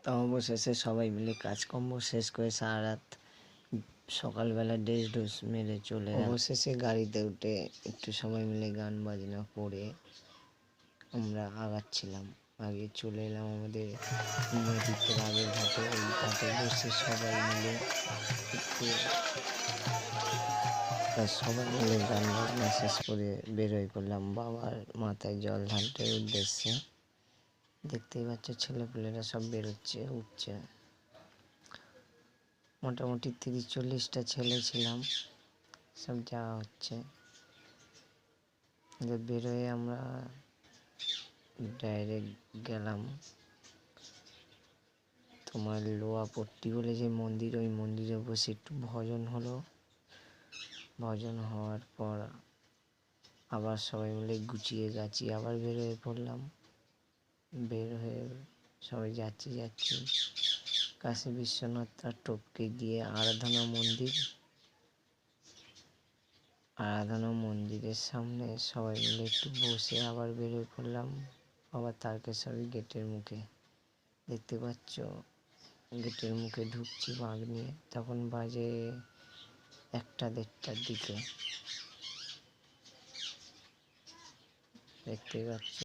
তো অবশেষে সবাই মিলে কাজকর্ম শেষ করে সারা রাত সকালবেলা ড্রেস ডুস মেরে চলে অবশেষে গাড়িতে উঠে একটু সবাই মিলে গান বাজনা করে আমরা আগাচ্ছিলাম। আগে চলে এলাম আমাদের নদীতে আগের ঘাটে। ওই ঘাটে বসে সবাই মিলে গান বাজনা শেষ করে বেরোয় পড়লাম বাবার মাথায় জল ঢালতে উদ্দেশ্যে। দেখতেই পাচ্ছ ছেলেপুলেরা সব বেরোচ্ছে উঠছে। মোটামুটি 30-40টা ছেলে ছিলাম, সব যাওয়া হচ্ছে। বেরোয় আমরা ডাইরেক্ট গেলাম তোমার লোয়াপট্টি বলে যে মন্দির, ওই মন্দিরে বসে একটু ভজন হলো। ভজন হওয়ার পর আবার সবাই মিলে গুছিয়ে গাছিয়ে আবার বের হয়ে পড়লাম। বের হয়ে সবাই যাচ্ছি কাশী বিশ্বনাথ আর টপকে গিয়ে আরাধনা মন্দিরের সামনে সবাই মিলে একটু বসে আবার বেরোয় পড়লাম আবার তারকেশ্বরী গেটের মুখে। দেখতে পাচ্ছ গেটের মুখে ঢুকছি বাঁক নিয়ে, তখন বাজে 1টা-1:30টার দিকে। দেখতে পাচ্ছ